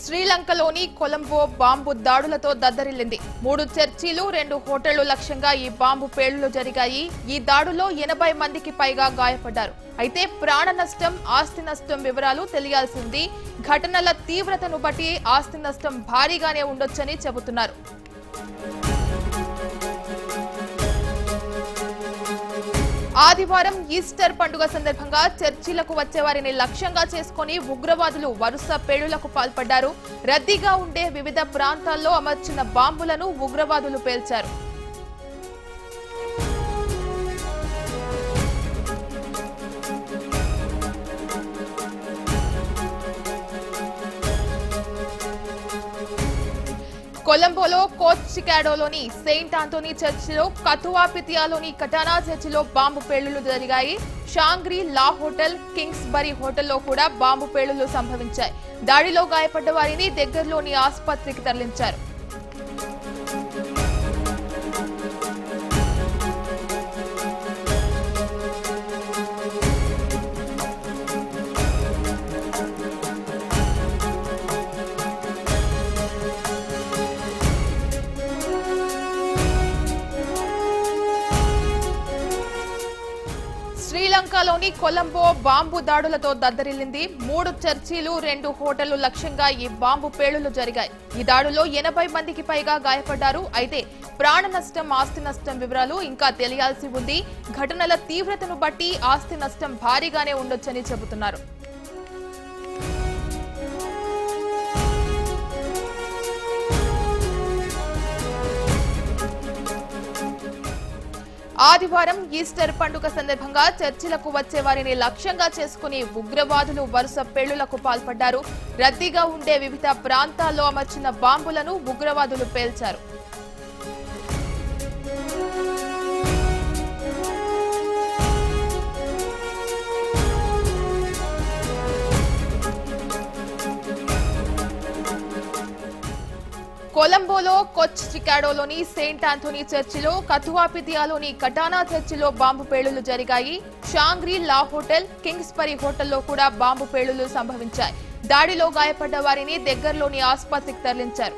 శ్రీలంకలోని Colombo bomb దాడులతో దద్దరిల్లింది. 3 చర్చిలు 2 హోటళ్లు లక్ష్యంగా ఈ బాంబు పేలుళ్లు జరిగాయి. ఈ దాడులో 80 మందికి పైగా గాయపడ్డారు. అయితే ప్రాణ నష్టం, ఆస్తి నష్టం వివరాలు తెలియాల్సింది. ఘటనల తీవ్రతను బట్టి ఆస్తి నష్టం భారీగానే ఉండొచ్చని చెబుతున్నారు. ఆదివారం ఈస్టర్ పండుగ సందర్భంగా చర్చిలకు వచ్చే వారిని లక్ష్యంగా చేసుకుని ఉగ్రవాదులు వరుస పేలుళ్లకు పాల్పడ్డారు. రద్దీగా ఉండే వివిధ ప్రాంతాల్లో అమర్చిన బాంబులను ఉగ్రవాదులు పేల్చారు. కొలంబోలో కోచ్చికాడోలోని సెయింట్ ఆంటోనీ చర్చిలో, కతువాపితియాలోని కటానా చర్చిలో బాంబు పేలుళ్లు జరిగాయి. షాంగ్రీ లా హోటల్, కింగ్స్ బరీ హోటల్లో కూడా బాంబు పేలుళ్లు సంభవించాయి. దాడిలో గాయపడ్డ వారిని దగ్గరలోని ఆసుపత్రికి తరలించారు. శ్రీలంకలోని కొలంబో బాంబు దాడులతో దద్దరిల్లింది. 3 చర్చిలు 2 హోటళ్లు లక్ష్యంగా ఈ బాంబు పేలుళ్లు జరిగాయి. ఈ దాడులో 80 మందికి పైగా గాయపడ్డారు. అయితే ప్రాణ నష్టం, ఆస్తి నష్టం వివరాలు ఇంకా తెలియాల్సి ఉంది. ఘటనల తీవ్రతను బట్టి ఆస్తి నష్టం భారీగానే ఉండొచ్చని చెబుతున్నారు. ఆదివారం ఈస్టర్ పండుగ సందర్భంగా చర్చిలకు వచ్చే వారిని లక్ష్యంగా చేసుకుని ఉగ్రవాదులు వరుస పేలుళ్లకు పాల్పడ్డారు. రద్దీగా ఉండే వివిధ ప్రాంతాల్లో అమర్చిన బాంబులను ఉగ్రవాదులు పేల్చారు. కొలంబోలో కోచ్చికాడోలోని సెయింట్ ఆంటోనీ చర్చిలో, కతువాపితియాలోని కటానా చర్చిలో బాంబు పేలుళ్లు జరిగాయి. షాంగ్రీ లా హోటల్, కింగ్స్ బరీ హోటల్లో కూడా బాంబు పేలుళ్లు సంభవించాయి. దాడిలో గాయపడ్డ వారిని దగ్గరలోని ఆసుపత్రికి తరలించారు.